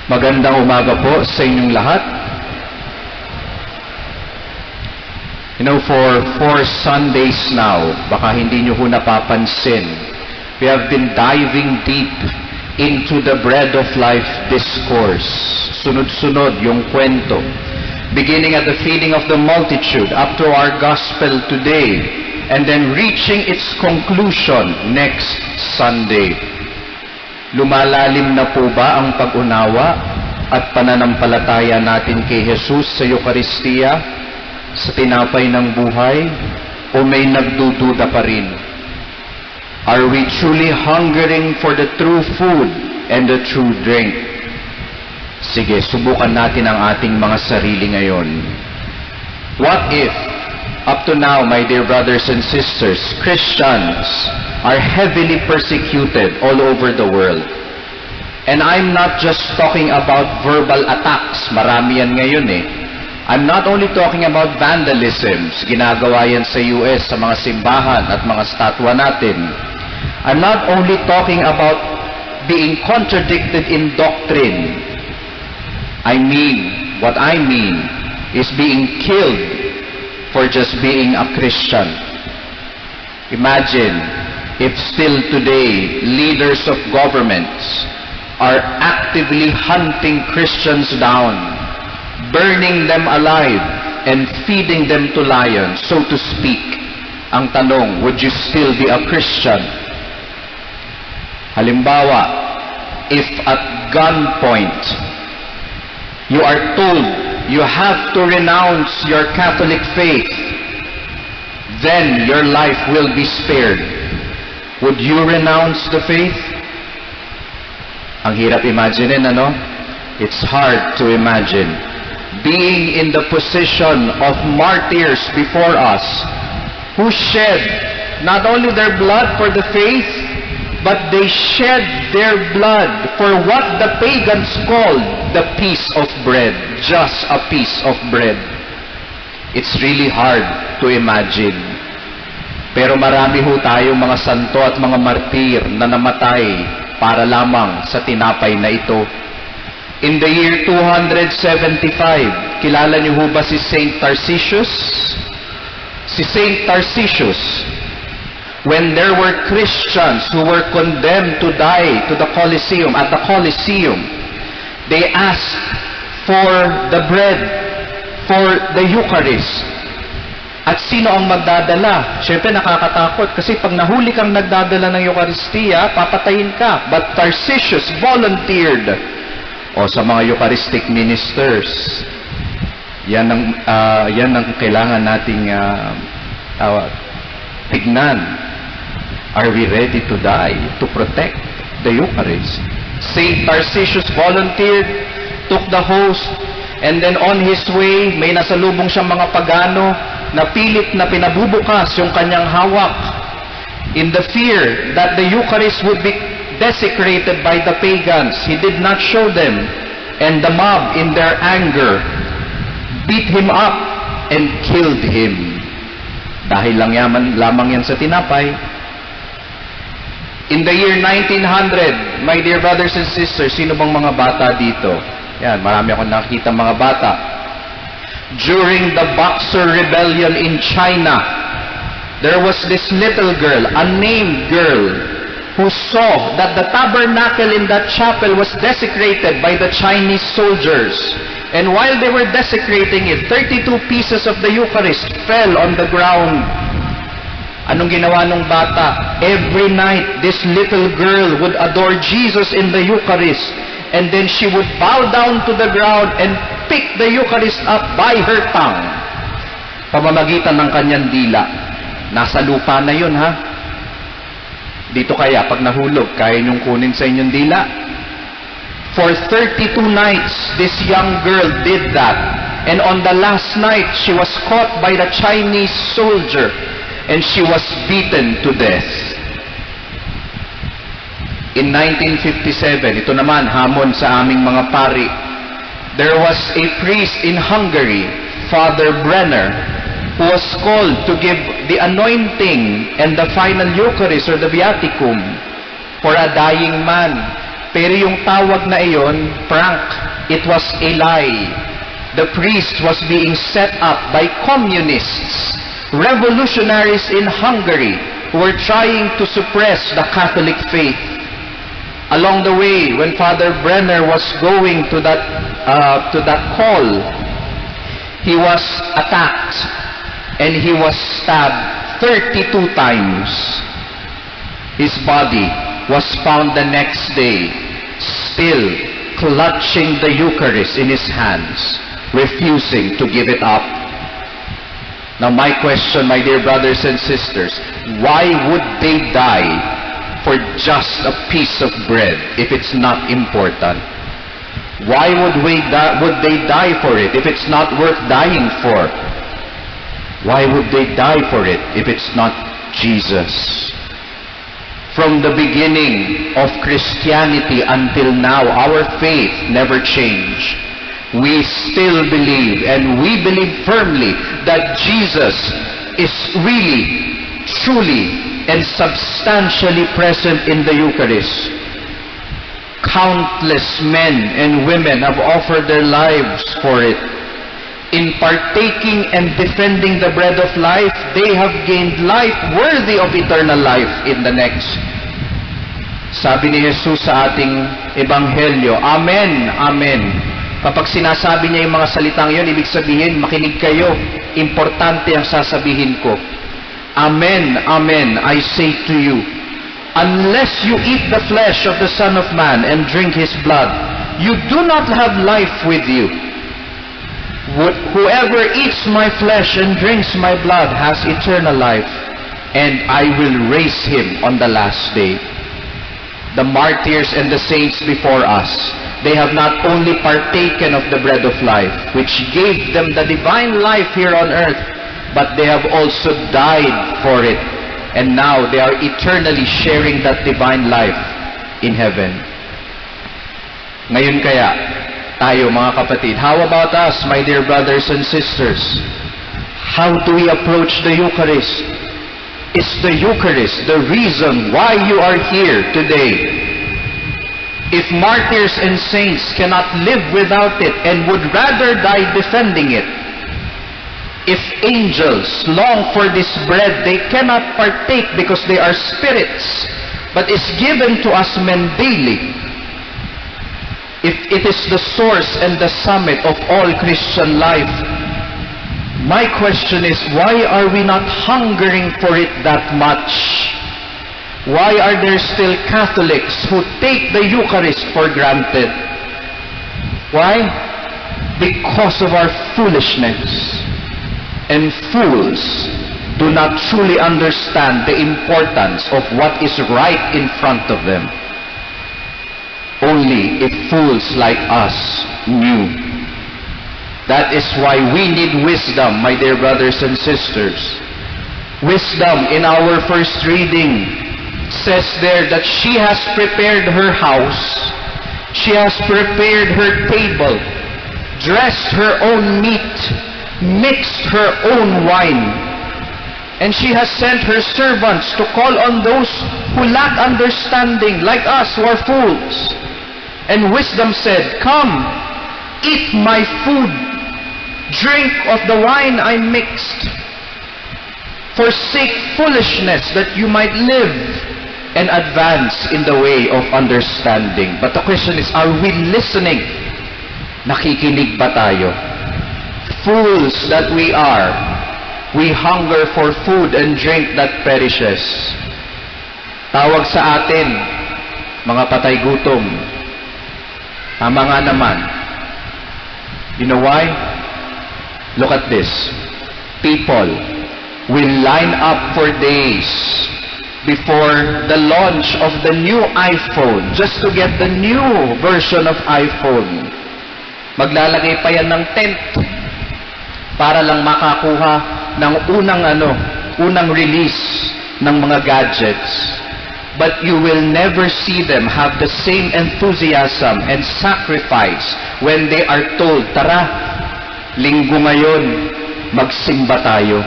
Magandang umaga po sa inyong lahat. For 4 Sundays now, baka hindi nyo ho napapansin, we have been diving deep into the Bread of Life discourse. Sunod-sunod yung kwento. Beginning at the feeding of the multitude, up to our gospel today, and then reaching its conclusion next Sunday. Lumalalim na po ba ang pag-unawa at pananampalataya natin kay Jesus sa Eucharistia, sa tinapay ng buhay, o may nagdududa pa rin? Are we truly hungering for the true food and the true drink? Sige, subukan natin ang ating mga sarili ngayon. What if, up to now, my dear brothers and sisters, Christians are heavily persecuted all over the world? And I'm not just talking about verbal attacks. Marami yan ngayon eh. I'm not only talking about vandalisms. Ginagawa yan sa US, sa mga simbahan at mga statwa natin. I'm not only talking about being contradicted in doctrine. What I mean is being killed for just being a Christian. Imagine if still today leaders of governments are actively hunting Christians down, burning them alive, and feeding them to lions, so to speak. Ang tanong, would you still be a Christian? Halimbawa, if at gunpoint you are told you have to renounce your Catholic faith, then your life will be spared. Would you renounce the faith? Ang hirap imagine, ano? It's hard to imagine. Being in the position of martyrs before us, who shed not only their blood for the faith, but they shed their blood for what the pagans called the piece of bread. Just a piece of bread. It's really hard to imagine. Pero marami ho tayong mga santo at mga martir na namatay para lamang sa tinapay na ito. In the year 275, kilala niyo ho ba si Saint Tarcisius? Si Saint Tarcisius, when there were Christians who were condemned to die to the Colosseum, at the Colosseum, they asked for the bread, for the Eucharist. At sino ang magdadala? Siyempre nakakatakot kasi pag nahuli kang nagdadala ng Eucharistia, papatayin ka. But Tarcisius volunteered. O sa mga Eucharistic ministers, yan ang kailangan nating tignan. Are we ready to die to protect the Eucharist? Saint Tarcisius volunteered, took the host, and then on his way, may nasalubong siyang mga pagano na pilit na pinabubukas yung kanyang hawak in the fear that the Eucharist would be desecrated by the pagans. He did not show them, and the mob, in their anger, beat him up and killed him. Dahil lamang yan sa tinapay. In the year 1900, my dear brothers and sisters, sino bang mga bata dito? Yan, marami akong nakita mga bata. During the Boxer Rebellion in China, there was this little girl, unnamed girl, who saw that the tabernacle in that chapel was desecrated by the Chinese soldiers. And while they were desecrating it, 32 pieces of the Eucharist fell on the ground. Anong ginawa ng bata? Every night, this little girl would adore Jesus in the Eucharist. And then she would bow down to the ground and pick the Eucharist up by her tongue. Pamamagitan ng kanyang dila. Nasa lupa na yun, ha? Dito kaya, pag nahulog, kaya niyong kunin sa inyong dila? For 32 nights, this young girl did that. And on the last night, she was caught by the Chinese soldier. And she was beaten to death. In 1957, ito naman, hamon sa aming mga pari, there was a priest in Hungary, Father Brenner, who was called to give the anointing and the final Eucharist or the Viaticum for a dying man. Pero yung tawag na iyon, prank, it was a lie. The priest was being set up by communists, revolutionaries in Hungary, who were trying to suppress the Catholic faith. Along the way, when Father Brenner was going to that call, he was attacked and he was stabbed 32 times. His body was found the next day, still clutching the Eucharist in his hands, refusing to give it up. Now my question, my dear brothers and sisters, why would they die for just a piece of bread if it's not important? Why would they die for it if it's not worth dying for? Why would they die for it if it's not Jesus? From the beginning of Christianity until now, our faith never changed. We still believe, and we believe firmly, that Jesus is really, truly, and substantially present in the Eucharist. Countless men and women have offered their lives for it. In partaking and defending the bread of life, they have gained life worthy of eternal life in the next. Sabi ni Jesus sa ating Ebanghelyo, Amen, Amen. Kapag sinasabi niya yung mga salitang yun, ibig sabihin, makinig kayo, importante ang sasabihin ko. Amen, Amen, I say to you, unless you eat the flesh of the Son of Man and drink His blood, you do not have life with you. Whoever eats my flesh and drinks my blood has eternal life, and I will raise him on the last day. The martyrs and the saints before us, they have not only partaken of the bread of life, which gave them the divine life here on earth, but they have also died for it, and now they are eternally sharing that divine life in heaven. Ngayon kaya, tayo mga kapatid, how about us, my dear brothers and sisters? How do we approach the Eucharist? Is the Eucharist the reason why you are here today? If martyrs and saints cannot live without it and would rather die defending it, if angels long for this bread, they cannot partake because they are spirits, but is given to us men daily. If it is the source and the summit of all Christian life, my question is, why are we not hungering for it that much? Why are there still Catholics who take the Eucharist for granted? Why? Because of our foolishness. And fools do not truly understand the importance of what is right in front of them. Only if fools like us knew. That is why we need wisdom, my dear brothers and sisters. Wisdom in our first reading says there that she has prepared her house, she has prepared her table, dressed her own meat, mixed her own wine, and she has sent her servants to call on those who lack understanding, like us who are fools. And wisdom said, come, eat my food, drink of the wine I mixed. Forsake foolishness that you might live and advance in the way of understanding. But the question is, are we listening? Nakikinig ba tayo? Fools that we are, we hunger for food and drink that perishes. Tawag sa atin, mga patay gutom. Tama nga naman. You know why? Look at this. People will line up for days before the launch of the new iPhone just to get the new version of iPhone. Maglalagay pa yan ng tent para lang makakuha ng unang release ng mga gadgets. But you will never see them have the same enthusiasm and sacrifice when they are told, tara, linggo ngayon, magsimba tayo.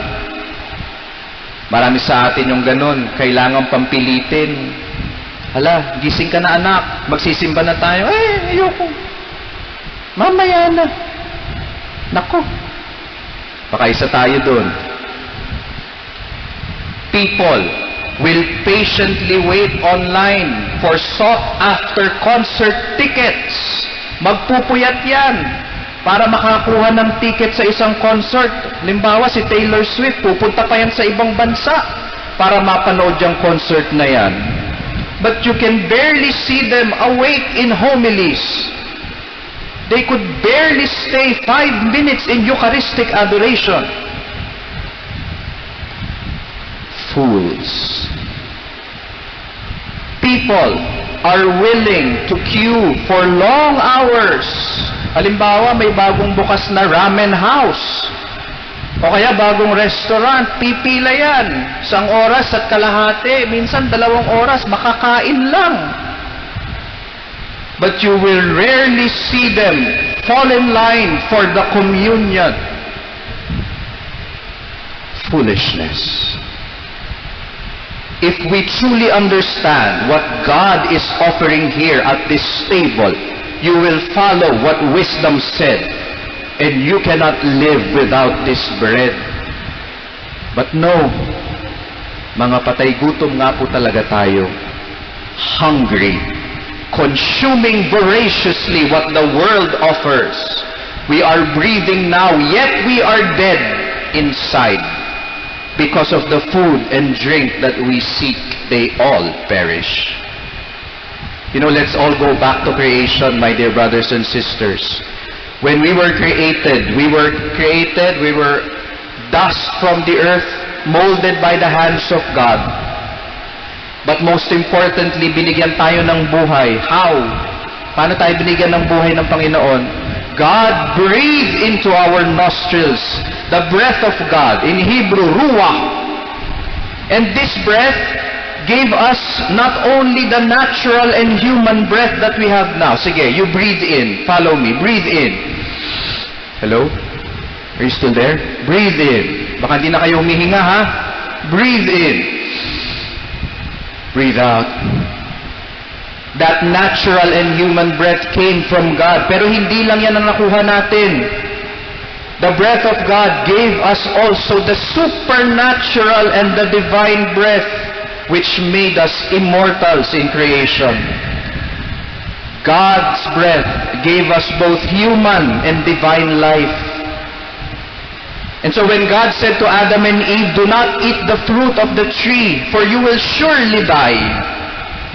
Marami sa atin yung ganun, kailangan pampilitin. Hala, gising ka na anak, magsisimba na tayo. Ayoko. Mamaya na. Nako. Baka isa tayo doon. People will patiently wait online for sought-after concert tickets. Magpupuyat yan para makakuha ng ticket sa isang concert. Halimbawa, si Taylor Swift, pupunta pa yan sa ibang bansa para mapanood yung concert na yan. But you can barely see them awake in homilies. They could barely stay 5 minutes in Eucharistic adoration. Fools. People are willing to queue for long hours. Halimbawa, may bagong bukas na ramen house. O kaya bagong restaurant, pipila yan. 1 oras at kalahati, minsan 2 oras, makakain lang. But you will rarely see them fall in line for the communion. Foolishness. If we truly understand what God is offering here at this table, you will follow what wisdom said, and you cannot live without this bread. But no, mga patay gutom nga po talaga tayo. Hungry, consuming voraciously what the world offers. We are breathing now, yet we are dead inside. Because of the food and drink that we seek, they all perish. You know, let's all go back to creation, my dear brothers and sisters. When we were created, we were dust from the earth, molded by the hands of God. But most importantly, binigyan tayo ng buhay. How? Paano tayo binigyan ng buhay ng Panginoon? God breathed into our nostrils the breath of God, in Hebrew, ruach. And this breath gave us not only the natural and human breath that we have now. Sige, you breathe in. Follow me. Breathe in. Hello? Are you still there? Breathe in. Baka hindi na kayo humihinga, ha? Breathe in. Breathe out. That natural and human breath came from God. Pero hindi lang yan ang nakuha natin. The breath of God gave us also the supernatural and the divine breath, which made us immortals in creation. God's breath gave us both human and divine life. And so when God said to Adam and Eve, "Do not eat the fruit of the tree, for you will surely die."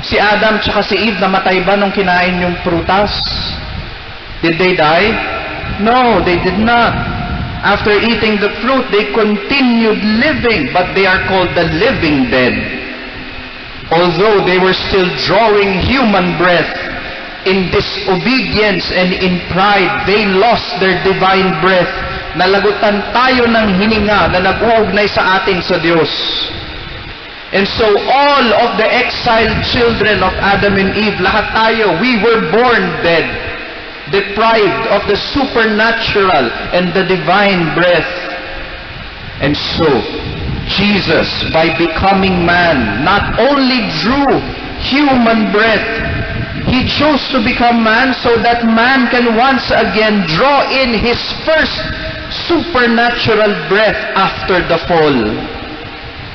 Si Adam tsaka si Eve, namatay ba nung kinain yung prutas? Did they die? No, they did not. After eating the fruit, they continued living, but they are called the living dead. Although they were still drawing human breath, in disobedience and in pride, they lost their divine breath. Nalagutan tayo ng hininga na nag-uugnay sa atin sa Diyos. And so all of the exiled children of Adam and Eve, lahat tayo, we were born dead, deprived of the supernatural and the divine breath. And so, Jesus, by becoming man, not only drew human breath, He chose to become man so that man can once again draw in his first supernatural breath after the fall.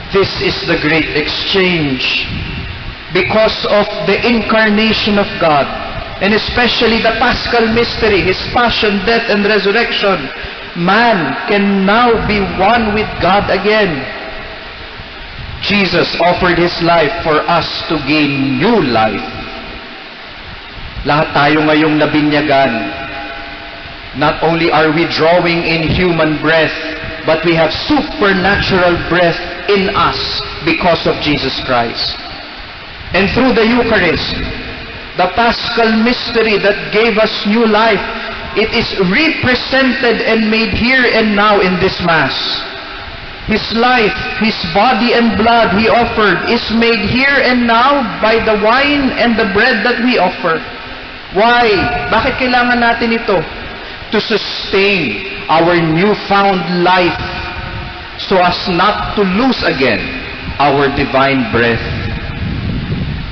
This is the great exchange. Because of the incarnation of God, and especially the Paschal mystery, His passion, death, and resurrection, man can now be one with God again. Jesus offered His life for us to gain new life. Lahat tayo ngayong nabinyagan. Not only are we drawing in human breath, but we have supernatural breath in us because of Jesus Christ. And through the Eucharist, the Paschal mystery that gave us new life, it is represented and made here and now in this Mass. His life, His body and blood He offered is made here and now by the wine and the bread that we offer. Why? Bakit kailangan natin ito? To sustain our newfound life so as not to lose again our divine breath.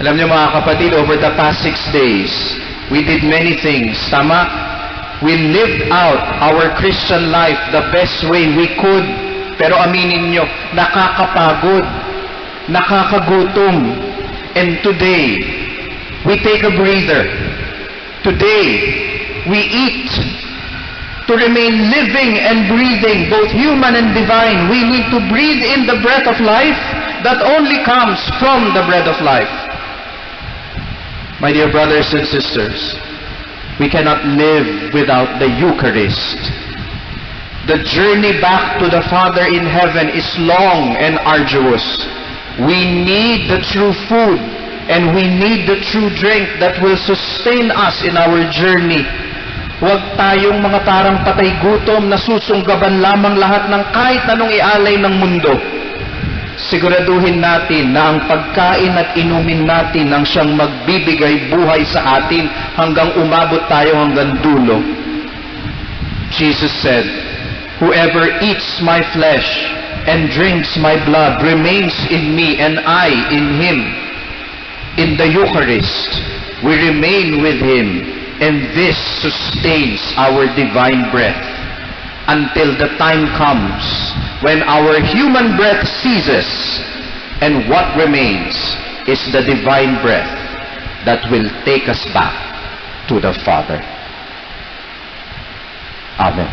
Alam niyo mga kapatid, over the past 6 days, we did many things. Tama? We lived out our Christian life the best way we could. Pero aminin niyo, nakakapagod, nakakagutom. And today, we take a breather. Today, we eat. To remain living and breathing, both human and divine, we need to breathe in the breath of life that only comes from the bread of life. My dear brothers and sisters, we cannot live without the Eucharist. The journey back to the Father in heaven is long and arduous. We need the true food and we need the true drink that will sustain us in our journey. Huwag tayong mga parang patay gutom na susunggaban lamang lahat ng kahit anong ialay ng mundo. Siguraduhin natin na ang pagkain at inumin natin ang siyang magbibigay buhay sa atin hanggang umabot tayo hanggang dulo. Jesus said, "Whoever eats my flesh and drinks my blood remains in me and I in him." In the Eucharist, we remain with him. And this sustains our divine breath until the time comes when our human breath ceases and what remains is the divine breath that will take us back to the Father. Amen.